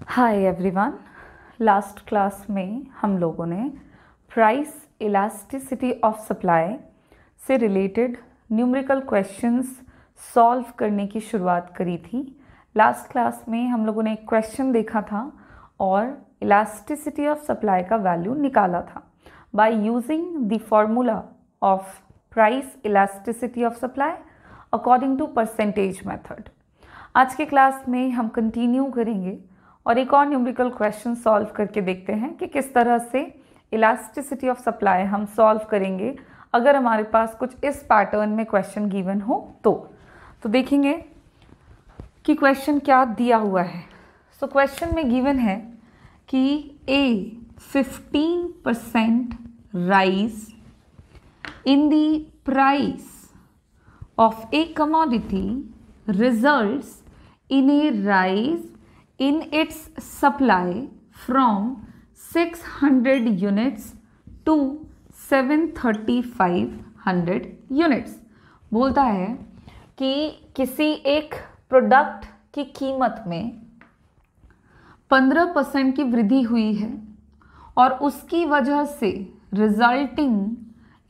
Hi everyone. Last class में हम लोगों ने प्राइस इलास्टिसिटी ऑफ सप्लाई से रिलेटेड न्यूमेरिकल क्वेश्चंस सॉल्व करने की शुरुआत करी थी। लास्ट क्लास में हम लोगों ने एक क्वेश्चन देखा था और इलास्टिसिटी ऑफ सप्लाई का वैल्यू निकाला था by using the formula of price elasticity of supply according to percentage method. आज के क्लास में हम कंटिन्यू करेंगे और एक और न्यूमेरिकल क्वेश्चन सॉल्व करके देखते हैं कि किस तरह से इलास्टिसिटी ऑफ सप्लाई हम सॉल्व करेंगे अगर हमारे पास कुछ इस पैटर्न में क्वेश्चन गिवन हो तो देखेंगे कि क्वेश्चन क्या दिया हुआ है। सो क्वेश्चन में गिवन है कि ए 15% rise in the price of A commodity results in A rise in its supply from 600 units to 735 units। बोलता है कि किसी एक प्रोडक्ट की कीमत में 15% की वृद्धि हुई है और उसकी वजह से रिजल्टिंग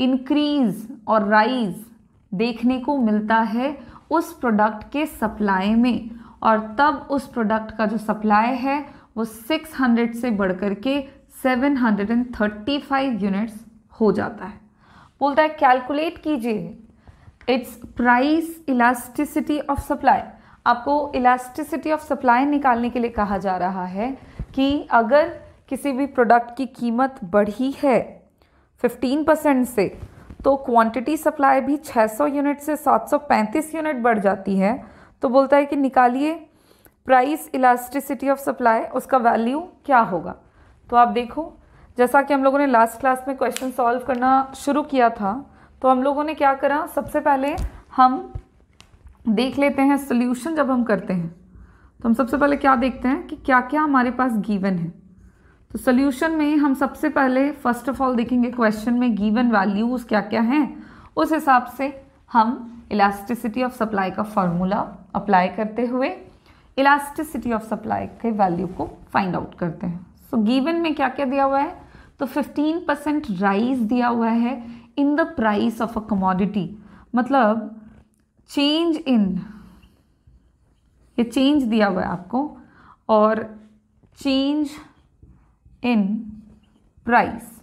इंक्रीज और राइज देखने को मिलता है उस प्रोडक्ट के सप्लाई में, और तब उस प्रोडक्ट का जो सप्लाई है वो 600 से बढ़कर के 735 यूनिट्स हो जाता है। बोलता है कैलकुलेट कीजिए it's price elasticity of supply. आपको इलास्टिसिटी ऑफ सप्लाई निकालने के लिए कहा जा रहा है कि अगर किसी भी प्रोडक्ट की कीमत बढ़ी है 15% से तो क्वांटिटी सप्लाई भी 600 यूनिट से 735 यूनिट बढ़ जाती है। तो बोलता है कि निकालिए प्राइस इलास्टिसिटी ऑफ सप्लाई, उसका वैल्यू क्या होगा। तो आप देखो, जैसा कि हम लोगों ने लास्ट क्लास में क्वेश्चन सॉल्व करना शुरू किया था तो हम लोगों ने क्या करा, सबसे पहले हम देख लेते हैं सोल्यूशन। जब हम करते हैं तो हम सबसे पहले क्या देखते हैं कि क्या क्या हमारे पास गिवन है। तो सोल्यूशन में हम सबसे पहले फर्स्ट ऑफ ऑल देखेंगे क्वेश्चन में गिवन वैल्यूज क्या क्या हैं, उस हिसाब से हम इलास्टिसिटी ऑफ सप्लाई का फॉर्मूला अप्लाई करते हुए इलास्टिसिटी ऑफ सप्लाई के वैल्यू को फाइंड आउट करते हैं। सो गिवन में क्या क्या दिया हुआ है, तो 15% राइज दिया हुआ है in the price of a commodity, मतलब चेंज इन, ये चेंज दिया हुआ है आपको, और change in price,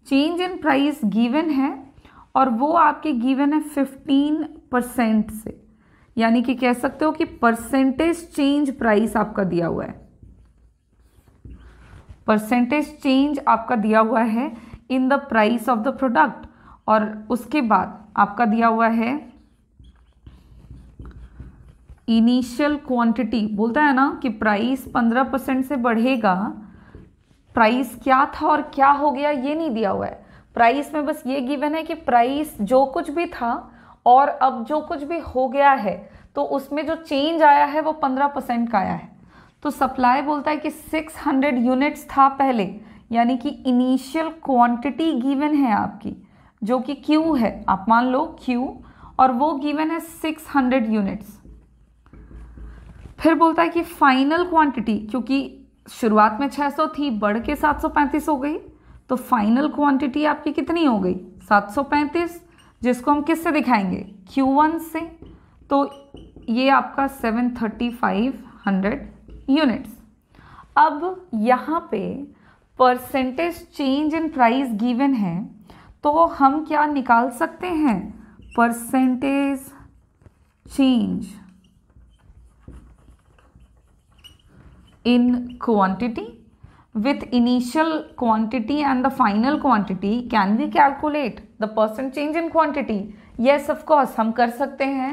change in price given है और वो आपके गिवन है 15% से, यानी कि कह सकते हो कि परसेंटेज चेंज प्राइस आपका दिया हुआ है, परसेंटेज चेंज आपका दिया हुआ है in the price of the product. और उसके बाद आपका दिया हुआ है इनिशियल क्वांटिटी। बोलता है ना कि प्राइस 15% से बढ़ेगा, प्राइस क्या था और क्या हो गया ये नहीं दिया हुआ है। प्राइस में बस ये गिवन है कि प्राइस जो कुछ भी था और अब जो कुछ भी हो गया है तो उसमें जो चेंज आया है वो 15% का आया है। तो सप्लाई बोलता है कि 600 यूनिट्स था पहले, यानी कि इनिशियल क्वांटिटी गिवन है आपकी जो कि क्यू है, आप मान लो क्यू, और वो गिवन है 600 यूनिट्स। फिर बोलता है कि फाइनल क्वांटिटी, क्योंकि शुरुआत में 600 थी बढ़ के 735 हो गई, तो फाइनल क्वांटिटी आपकी कितनी हो गई 735, जिसको हम किससे दिखाएंगे Q1 से। तो ये आपका 735 यूनिट्स। अब यहाँ पे percentage change in price given है तो हम क्या निकाल सकते हैं, percentage change in quantity with initial quantity and the final quantity can we calculate the percent change in quantity? Yes of course, हम कर सकते हैं।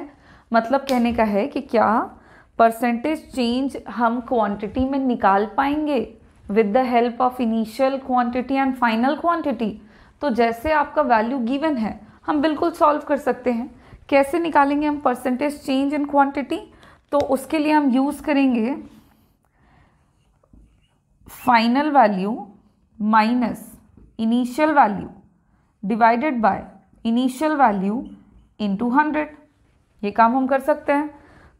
मतलब कहने का है कि क्या परसेंटेज चेंज हम क्वांटिटी में निकाल पाएंगे with the help of initial quantity and final quantity। तो जैसे आपका वैल्यू गिवन है हम बिल्कुल सॉल्व कर सकते हैं। कैसे निकालेंगे हम परसेंटेज चेंज इन क्वांटिटी, तो उसके लिए हम यूज़ करेंगे final value minus initial value divided by initial value into 100। ये काम हम कर सकते हैं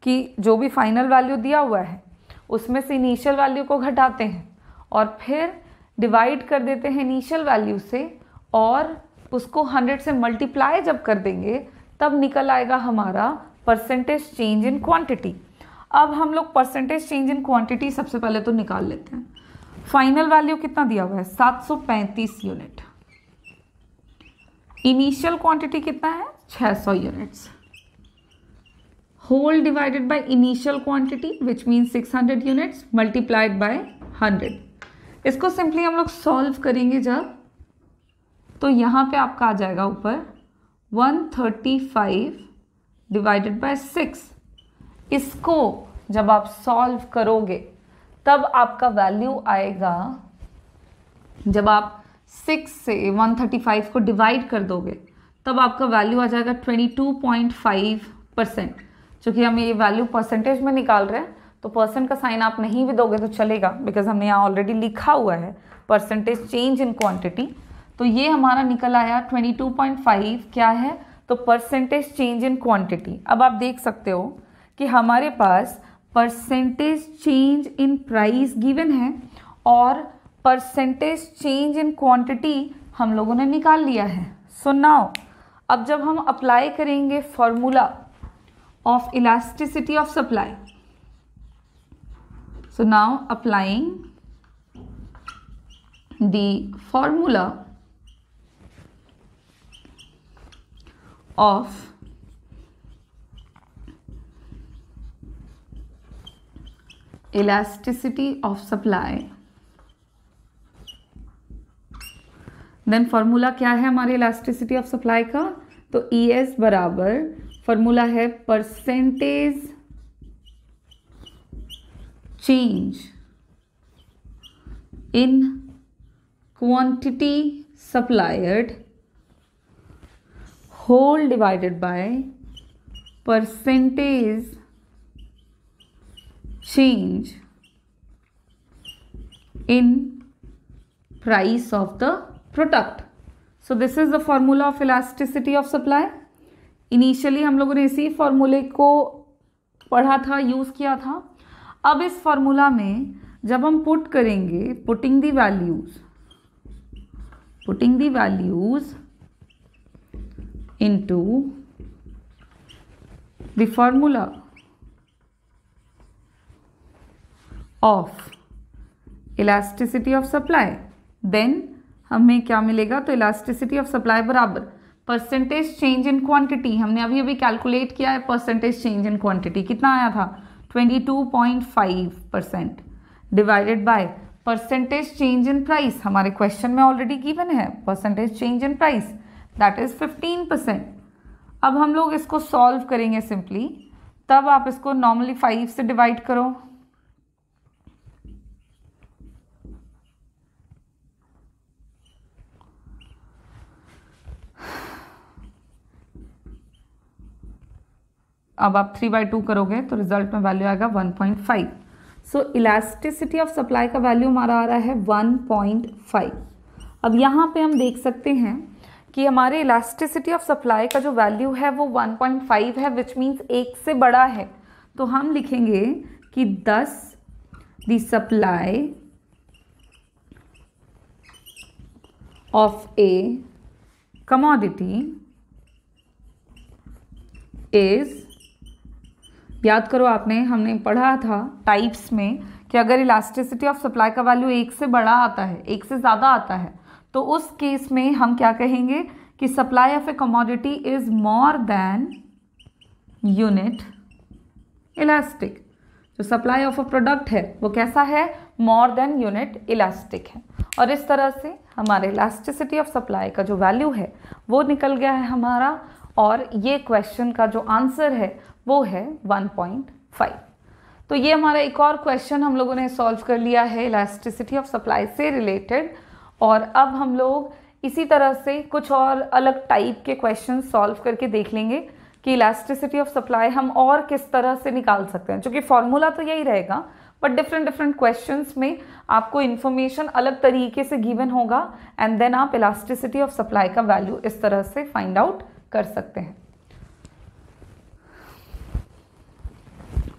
कि जो भी फाइनल वैल्यू दिया हुआ है उसमें से इनिशियल वैल्यू को घटाते हैं और फिर डिवाइड कर देते हैं इनिशियल वैल्यू से, और उसको 100 से मल्टीप्लाई जब कर देंगे तब निकल आएगा हमारा परसेंटेज चेंज इन क्वांटिटी। अब हम लोग परसेंटेज चेंज इन क्वांटिटी सबसे पहले तो निकाल लेते हैं। फाइनल वैल्यू कितना दिया हुआ है? 735 यूनिट। इनिशियल क्वांटिटी कितना है? 600 units. Whole divided by initial quantity which means 600 units multiplied by 100। इसको सिंपली हम लोग सॉल्व करेंगे जब, तो यहाँ पे आपका आ जाएगा ऊपर 135 डिवाइडेड बाय 6। इसको जब आप सॉल्व करोगे तब आपका वैल्यू आएगा, जब आप 6 से 135 को डिवाइड कर दोगे तब आपका वैल्यू आ जाएगा 22.5%। चूँकि हम ये वैल्यू परसेंटेज में निकाल रहे हैं तो परसेंट का साइन आप नहीं भी दोगे तो चलेगा, बिकॉज हमने यहाँ ऑलरेडी लिखा हुआ है परसेंटेज चेंज इन क्वांटिटी। तो ये हमारा निकल आया 22.5 क्या है? तो परसेंटेज चेंज इन क्वांटिटी। अब आप देख सकते हो कि हमारे पास percentage change in price given है और परसेंटेज चेंज इन क्वांटिटी हम लोगों ने निकाल लिया है। सो नाउ अब जब हम अप्लाई करेंगे formula of elasticity of supply, so now applying the formula of elasticity of supply, then formula क्या है हमारे इलास्टिसिटी ऑफ सप्लाई का? तो ES बराबर फॉर्मूला है percentage change in quantity supplied whole divided by percentage change in price of the product. So this is the formula of elasticity of supply. Initially हम लोगों ने इसी फॉर्मूले को पढ़ा था, यूज़ किया था। अब इस फॉर्मूला में जब हम पुट करेंगे, putting the values into the formula of elasticity of supply, then हमें क्या मिलेगा? तो इलास्टिसिटी ऑफ सप्लाई बराबर परसेंटेज चेंज इन क्वांटिटी। हमने अभी अभी कैलकुलेट किया है परसेंटेज चेंज इन क्वांटिटी कितना आया था? 22.5% divided by percentage change in price. हमारे क्वेश्चन में ऑलरेडी गिवन है percentage change in price, that is 15%। अब हम लोग इसको सॉल्व करेंगे सिंपली, तब आप इसको नॉर्मली 5 से डिवाइड करो। अब आप 3/2 करोगे तो रिजल्ट में वैल्यू आएगा 1.5। सो इलास्टिसिटी ऑफ सप्लाई का वैल्यू हमारा आ रहा है 1.5। अब यहाँ पे हम देख सकते हैं कि हमारे इलास्टिसिटी ऑफ सप्लाई का जो वैल्यू है वो 1.5 है, विच मीन्स 1 से बड़ा है। तो हम लिखेंगे कि 10 the supply of A commodity is, याद करो आपने, हमने पढ़ा था टाइप्स में कि अगर इलास्टिसिटी ऑफ सप्लाई का वैल्यू 1 से बड़ा आता है, 1 से ज़्यादा आता है, तो उस केस में हम क्या कहेंगे कि supply of A commodity is more than unit elastic. जो सप्लाई ऑफ अ प्रोडक्ट है वो कैसा है? मोर देन यूनिट इलास्टिक है। और इस तरह से हमारे इलास्टिसिटी ऑफ सप्लाई का जो वैल्यू है वो निकल गया है हमारा, और ये क्वेश्चन का जो आंसर है वो है 1.5। तो ये हमारा एक और क्वेश्चन हम लोगों ने सॉल्व कर लिया है इलास्टिसिटी ऑफ सप्लाई से रिलेटेड। और अब हम लोग इसी तरह से कुछ और अलग टाइप के क्वेश्चन सॉल्व करके देख लेंगे कि इलास्टिसिटी ऑफ सप्लाई हम और किस तरह से निकाल सकते हैं। क्योंकि फॉर्मूला तो यही रहेगा, बट डिफरेंट क्वेश्चंस में आपको इन्फॉर्मेशन अलग तरीके से गिवन होगा, एंड देन आप इलास्टिसिटी ऑफ सप्लाई का वैल्यू इस तरह से फाइंड आउट कर सकते हैं।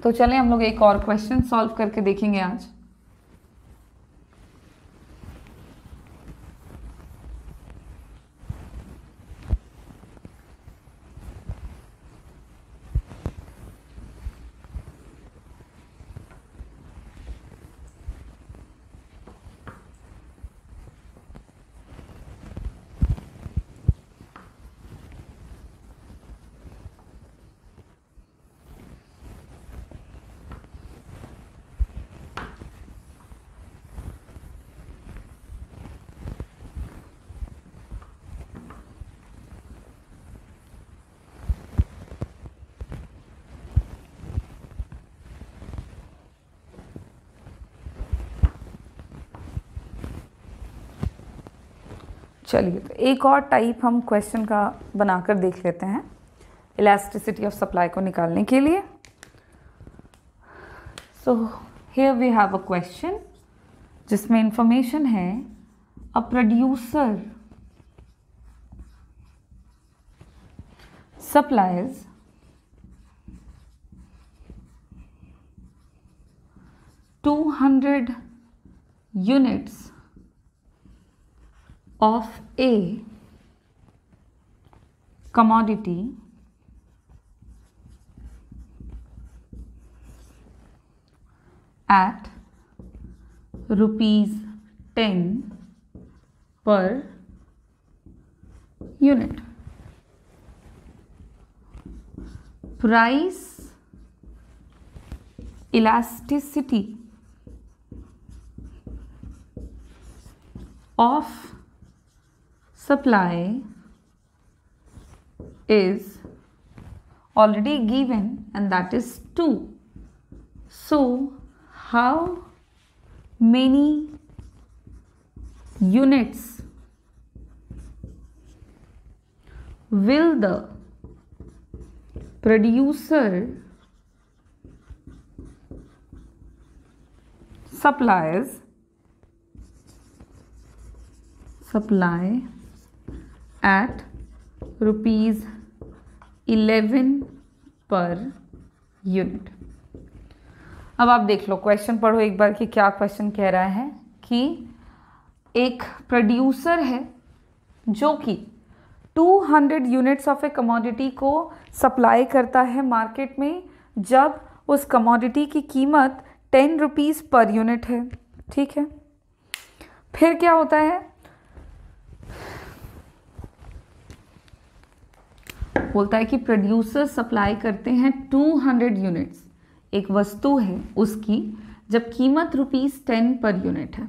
तो चलें हम लोग एक और क्वेश्चन सॉल्व करके देखेंगे आज। चलिए तो एक और टाइप हम क्वेश्चन का बनाकर देख लेते हैं इलास्टिसिटी ऑफ सप्लाई को निकालने के लिए। So here we have a question जिसमें इंफॉर्मेशन है a producer supplies 200 units of a commodity at ₹10 per unit. Price elasticity of supply is already given and that is 2. So how many units will the producer supply at ₹11 per unit. अब आप देख लो, question पढ़ो एक बार कि क्या question कह रहा है कि एक प्रोड्यूसर है जो कि 200 यूनिट्स ऑफ ए कमोडिटी को सप्लाई करता है मार्केट में, जब उस कमोडिटी की कीमत 10 रुपीज़ पर यूनिट है। ठीक है, फिर क्या होता है, बोलता है कि प्रोड्यूसर सप्लाई करते हैं 200 यूनिट्स, एक वस्तु है उसकी, जब कीमत ₹10 पर यूनिट है।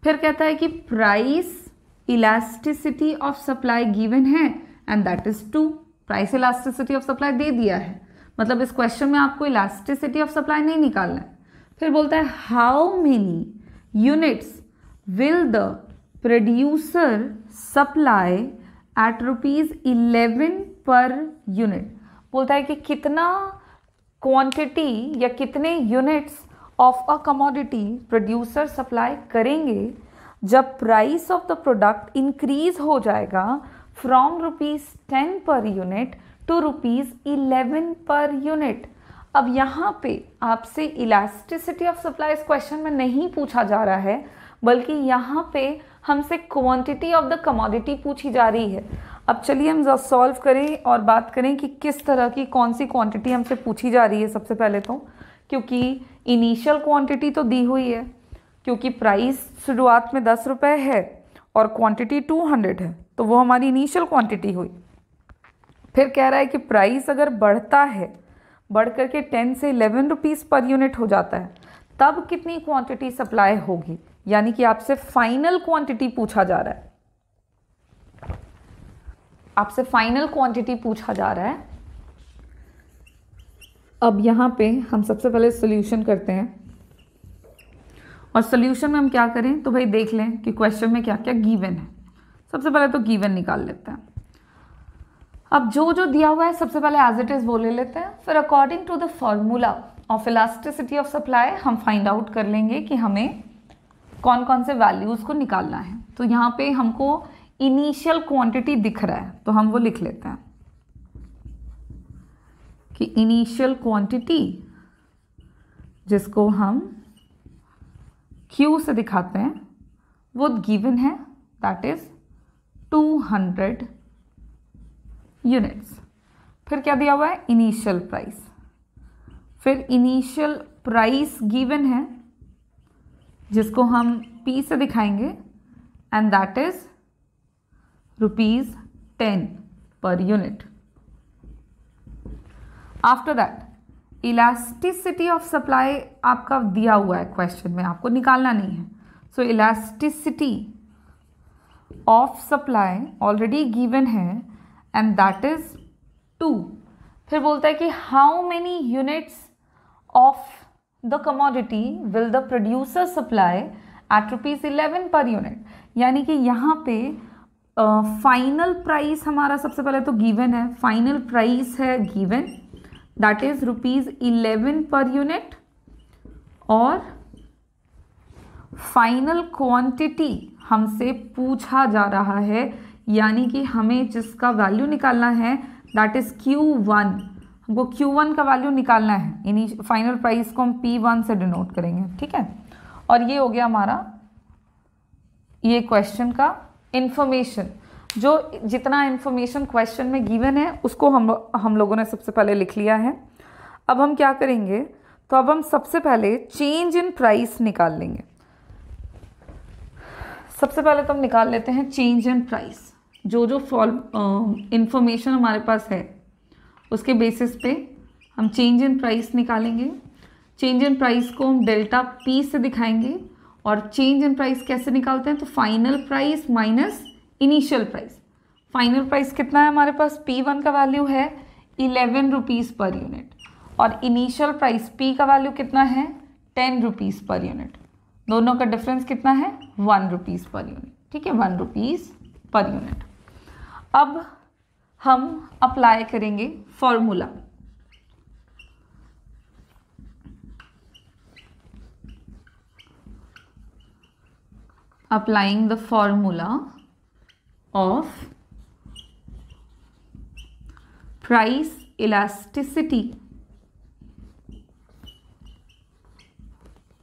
फिर कहता है कि price elasticity of supply given है and that is 2। Price elasticity of supply दे दिया है, मतलब इस क्वेश्चन में आपको इलास्टिसिटी ऑफ सप्लाई नहीं निकालना है। फिर बोलता है how many units will the producer supply at ₹11 per unit. बोलता है कि कितना क्वांटिटी या कितने units of a commodity producer supply करेंगे जब price of the product increase हो जाएगा from ₹10 per unit to ₹11 per unit. अब यहाँ पे आपसे इलास्टिसिटी ऑफ सप्लाई इस क्वेश्चन में नहीं पूछा जा रहा है, बल्कि यहाँ पे हमसे क्वांटिटी ऑफ द कमोडिटी पूछी जा रही है। अब चलिए हम सॉल्व करें और बात करें कि किस तरह की कौन सी क्वांटिटी हमसे पूछी जा रही है। सबसे पहले तो क्योंकि इनिशियल क्वांटिटी तो दी हुई है, क्योंकि प्राइस शुरुआत में 10 रुपये है और क्वांटिटी 200 है, तो वो हमारी इनिशियल क्वांटिटी हुई। फिर कह रहा है कि प्राइस अगर बढ़ता है, बढ़ करके 10 से 11 रुपीज़ पर यूनिट हो जाता है, तब कितनी क्वांटिटी सप्लाई होगी, यानी कि आपसे फाइनल क्वांटिटी पूछा जा रहा है। आपसे फाइनल क्वांटिटी पूछा जा रहा है। अब यहाँ पे हम सबसे पहले सॉल्यूशन करते हैं, और सॉल्यूशन में हम क्या करें तो भाई देख लें कि क्वेश्चन में क्या क्या गिवन है। सबसे पहले तो गिवन निकाल लेते हैं। अब जो जो दिया हुआ है सबसे पहले एज इट इज वो ले लेते हैं, फिर according to the formula of elasticity of supply हम फाइंड आउट कर लेंगे कि हमें कौन कौन से वैल्यूज़ को निकालना है। तो यहाँ पे हमको इनिशियल क्वांटिटी दिख रहा है, तो हम वो लिख लेते हैं कि इनिशियल क्वांटिटी जिसको हम Q से दिखाते हैं, वो गिवन है, दैट इज 200 यूनिट्स। फिर क्या दिया हुआ है, इनिशियल प्राइस। फिर इनिशियल प्राइस गिवन है जिसको हम P से दिखाएंगे, and that is ₹10 per unit. After that elasticity of supply आपका दिया हुआ है क्वेश्चन में, आपको निकालना नहीं है। So elasticity of supply already given है एंड दैट इज 2। फिर बोलता है कि how many units of the commodity will the producer supply at ₹11 per unit. यानी कि यहाँ पे फाइनल प्राइस हमारा सबसे पहले तो गिवन है, फाइनल प्राइस है given, that is ₹11 per unit, और फाइनल क्वांटिटी हमसे पूछा जा रहा है, यानी कि हमें जिसका वैल्यू निकालना है दैट इज Q1। हमको Q1 का वैल्यू निकालना है, यानी फाइनल प्राइस को हम P1 से डिनोट करेंगे, ठीक है। और ये हो गया हमारा ये क्वेश्चन का इंफॉर्मेशन। जो जितना इंफॉर्मेशन क्वेश्चन में गिवन है उसको हम लोगों ने सबसे पहले लिख लिया है। अब हम क्या करेंगे, तो अब हम सबसे पहले चेंज इन प्राइस निकाल लेंगे। सबसे पहले तो हम निकाल लेते हैं चेंज इन प्राइस। जो इंफॉर्मेशन हमारे पास है उसके बेसिस पे हम चेंज इन प्राइस निकालेंगे। चेंज इन प्राइस को हम डेल्टा P से दिखाएंगे, और चेंज इन प्राइस कैसे निकालते हैं, तो final price minus initial price. Final price कितना है हमारे पास, P1 का वैल्यू है ₹11 पर यूनिट, और इनिशियल प्राइस P का वैल्यू कितना है ₹10 पर यूनिट। दोनों का डिफरेंस कितना है, ₹1 पर यूनिट, ठीक है, ₹1 पर यूनिट। अब हम अप्लाई करेंगे formula. Applying the formula of price elasticity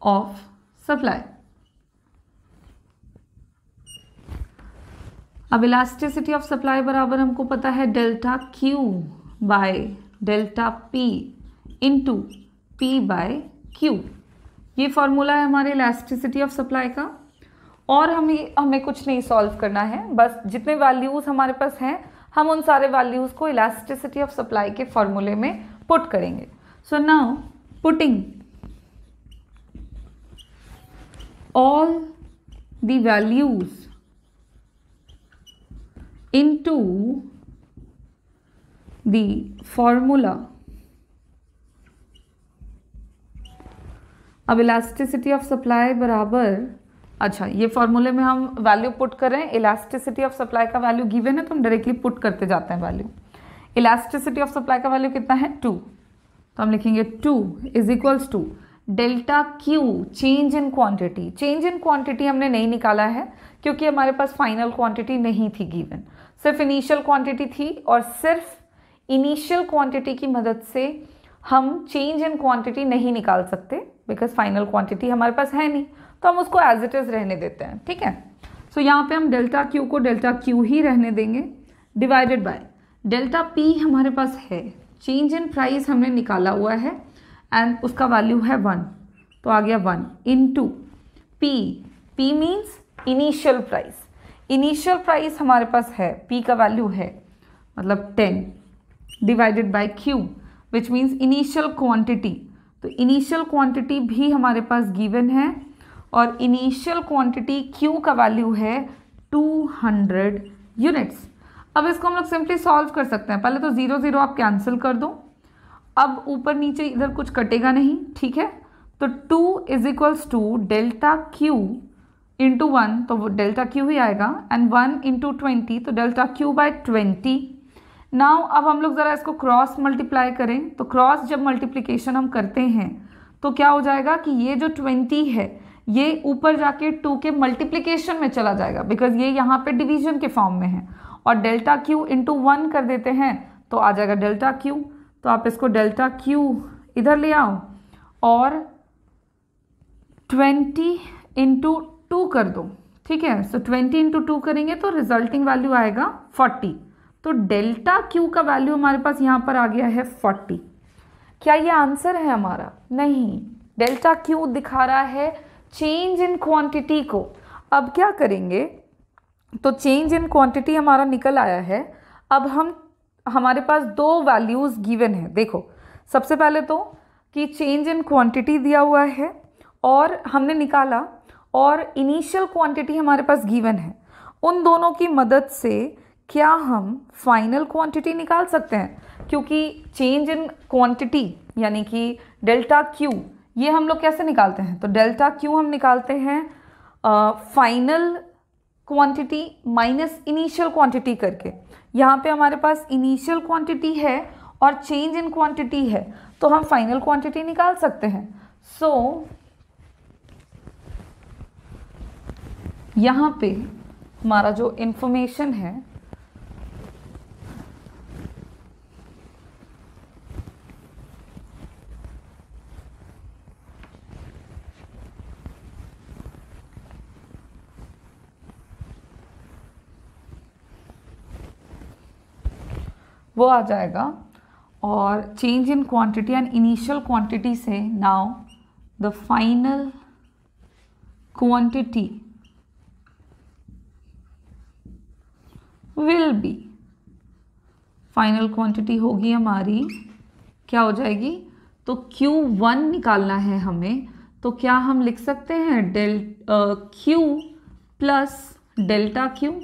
of supply। अब इलास्टिसिटी ऑफ सप्लाई बराबर हमको पता है delta Q by delta P into P by Q। ये फॉर्मूला है हमारे इलास्टिसिटी ऑफ सप्लाई का, और हमें कुछ नहीं सॉल्व करना है, बस जितने वैल्यूज़ हमारे पास हैं हम उन सारे वैल्यूज़ को इलास्टिसिटी ऑफ सप्लाई के फॉर्मूले में पुट करेंगे। So now putting all the values into the formula। अब इलास्टिसिटी ऑफ सप्लाई बराबर, अच्छा ये फॉर्मूले में हम वैल्यू पुट कर रहे हैं, इलास्टिसिटी ऑफ सप्लाई का वैल्यू गिवन है तो हम डायरेक्टली पुट करते जाते हैं वैल्यू। इलास्टिसिटी ऑफ सप्लाई का वैल्यू कितना है 2, तो हम लिखेंगे 2 is equals to delta Q change in quantity. Change in quantity हमने नहीं निकाला है क्योंकि हमारे पास फाइनल क्वांटिटी नहीं थी गिवन, सिर्फ इनिशियल क्वांटिटी थी, और सिर्फ इनिशियल क्वांटिटी की मदद से हम चेंज इन क्वांटिटी नहीं निकाल सकते बिकॉज फाइनल क्वांटिटी हमारे पास है नहीं, तो हम उसको एज इट इज रहने देते हैं, ठीक है। सो यहाँ पे हम डेल्टा Q को डेल्टा Q ही रहने देंगे, डिवाइडेड बाय डेल्टा P हमारे पास है, चेंज इन प्राइस हमने निकाला हुआ है एंड उसका वैल्यू है 1, तो आ गया 1 into P। P means initial price. Initial price हमारे पास है, P का वैल्यू है मतलब 10 divided by Q which means initial quantity. तो इनिशियल क्वांटिटी भी हमारे पास गिवन है, और इनिशियल क्वांटिटी Q का वैल्यू है 200 यूनिट्स। अब इसको हम लोग सिंपली सॉल्व कर सकते हैं। पहले तो 0 0 आप कैंसिल कर दो, अब ऊपर नीचे इधर कुछ कटेगा नहीं, ठीक है। तो 2 is equals to delta Q into 1, तो वो डेल्टा Q ही आएगा, एंड 1 इंटू 20, तो डेल्टा Q बाय 20। नाउ अब हम लोग ज़रा इसको क्रॉस मल्टीप्लाई करें, तो क्रॉस जब मल्टीप्लिकेशन हम करते हैं तो क्या हो जाएगा कि ये जो 20 है ये ऊपर जाके 2 के मल्टीप्लिकेशन में चला जाएगा बिकॉज ये यहाँ पे डिवीजन के फॉर्म में है, और डेल्टा Q इंटू 1 कर देते हैं तो आ जाएगा डेल्टा Q। तो आप इसको डेल्टा Q इधर ले आओ और 20 इंटू 2 कर दो, ठीक है। सो 20 इंटू 2 करेंगे तो रिजल्टिंग वैल्यू आएगा 40। तो डेल्टा क्यू का वैल्यू हमारे पास यहाँ पर आ गया है 40। क्या ये आंसर है हमारा? नहीं, डेल्टा क्यू दिखा रहा है चेंज इन क्वांटिटी को। अब क्या करेंगे, तो चेंज इन क्वांटिटी हमारा निकल आया है। अब हमारे पास दो वैल्यूज़ गिवन है। देखो, सबसे पहले तो कि चेंज इन क्वांटिटी दिया हुआ है और हमने निकाला, और इनिशियल क्वांटिटी हमारे पास गिवन है। उन दोनों की मदद से क्या हम फाइनल क्वांटिटी निकाल सकते हैं? क्योंकि चेंज इन क्वांटिटी यानी कि डेल्टा क्यू, ये हम लोग कैसे निकालते हैं? तो डेल्टा क्यू हम निकालते हैं final quantity minus initial quantity करके। यहाँ पे हमारे पास इनिशियल क्वांटिटी है और चेंज इन क्वांटिटी है, तो हम फाइनल क्वांटिटी निकाल सकते हैं। सो यहाँ पे हमारा जो इंफॉर्मेशन है वो आ जाएगा, और change in quantity and initial quantity से now the final quantity will be, final quantity होगी हमारी, क्या हो जाएगी? तो Q1 निकालना है हमें, तो क्या हम लिख सकते हैं Q प्लस डेल्टा क्यू।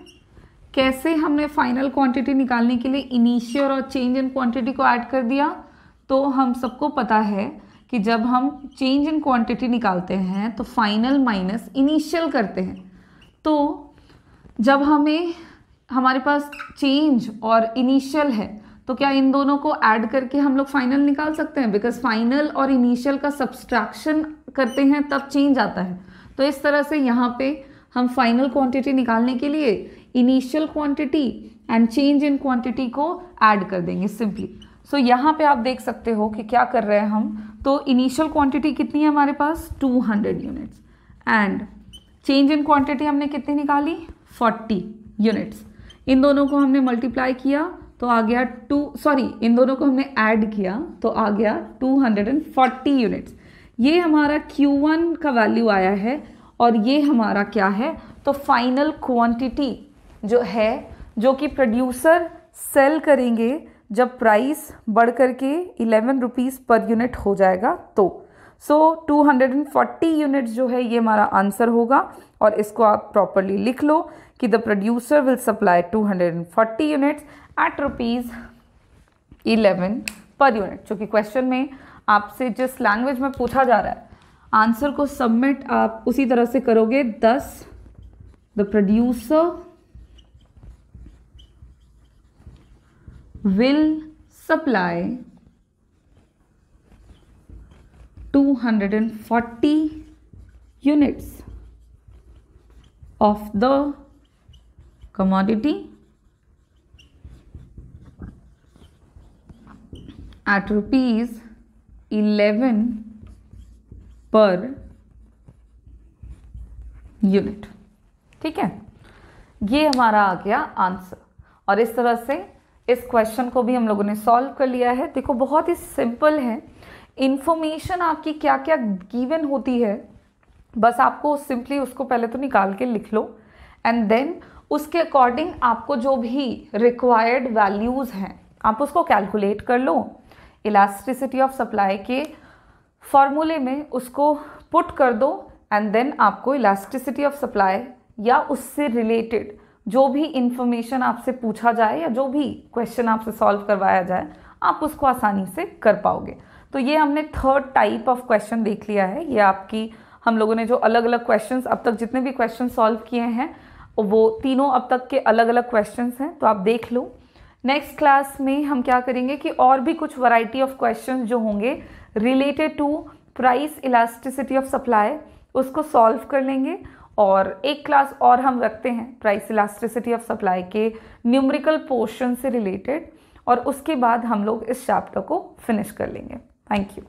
कैसे? हमने फाइनल क्वांटिटी निकालने के लिए इनिशियल और चेंज इन क्वांटिटी को ऐड कर दिया। तो हम सबको पता है कि जब हम चेंज इन क्वांटिटी निकालते हैं तो फाइनल माइनस इनिशियल करते हैं। तो जब हमारे पास चेंज और इनिशियल है, तो क्या इन दोनों को ऐड करके हम लोग फाइनल निकाल सकते हैं? बिकॉज फाइनल और इनिशियल का सब्सट्रैक्शन करते हैं तब चेंज आता है। तो इस तरह से यहाँ पे हम फाइनल क्वांटिटी निकालने के लिए initial quantity and change in quantity को ऐड कर देंगे सिंपली। सो यहाँ पे आप देख सकते हो कि क्या कर रहे हैं हम। तो इनिशियल क्वांटिटी कितनी है हमारे पास? 200 units, and change in quantity हमने कितनी निकाली? 40 यूनिट्स। इन दोनों को हमने मल्टीप्लाई किया तो आ गया इन दोनों को हमने ऐड किया तो आ गया 240 यूनिट्स। ये हमारा Q1 का वैल्यू आया है, और ये हमारा क्या है? तो फाइनल क्वांटिटी जो है, जो कि प्रोड्यूसर सेल करेंगे जब प्राइस बढ़ करके 11 रुपीज़ पर यूनिट हो जाएगा। तो 240 यूनिट्स जो है ये हमारा आंसर होगा, और इसको आप प्रॉपरली लिख लो कि the producer will supply 240 units at ₹11 per unit. जो कि क्वेश्चन में आपसे जिस लैंग्वेज में पूछा जा रहा है, आंसर को सबमिट आप उसी तरह से करोगे। 10 the producer will supply 240 units of the commodity at ₹11 per unit. ठीक है, ये हमारा आ गया आंसर। और इस तरह से इस क्वेश्चन को भी हम लोगों ने सॉल्व कर लिया है। देखो, बहुत ही सिंपल है। इंफॉर्मेशन आपकी क्या क्या गिवन होती है, बस आपको सिंपली उसको पहले तो निकाल के लिख लो, एंड देन उसके अकॉर्डिंग आपको जो भी रिक्वायर्ड वैल्यूज़ हैं आप उसको कैलकुलेट कर लो। इलास्टिसिटी ऑफ सप्लाई के फॉर्मूले में उसको पुट कर दो, एंड देन आपको इलास्टिसिटी ऑफ सप्लाई या उससे रिलेटेड जो भी इंफॉर्मेशन आपसे पूछा जाए या जो भी क्वेश्चन आपसे सॉल्व करवाया जाए, आप उसको आसानी से कर पाओगे। तो ये हमने थर्ड टाइप ऑफ क्वेश्चन देख लिया है। ये आपकी हम लोगों ने जो अलग अलग क्वेश्चंस अब तक जितने भी क्वेश्चन सॉल्व किए हैं वो तीनों अब तक के अलग अलग क्वेश्चंस हैं, तो आप देख लो। नेक्स्ट क्लास में हम क्या करेंगे कि और भी कुछ वैरायटी ऑफ क्वेश्चंस जो होंगे related to price elasticity of supply, उसको सॉल्व कर लेंगे। और एक क्लास और हम रखते हैं प्राइस इलास्टिसिटी ऑफ सप्लाई के न्यूमेरिकल पोर्शन से रिलेटेड, और उसके बाद हम लोग इस चैप्टर को फिनिश कर लेंगे। Thank you.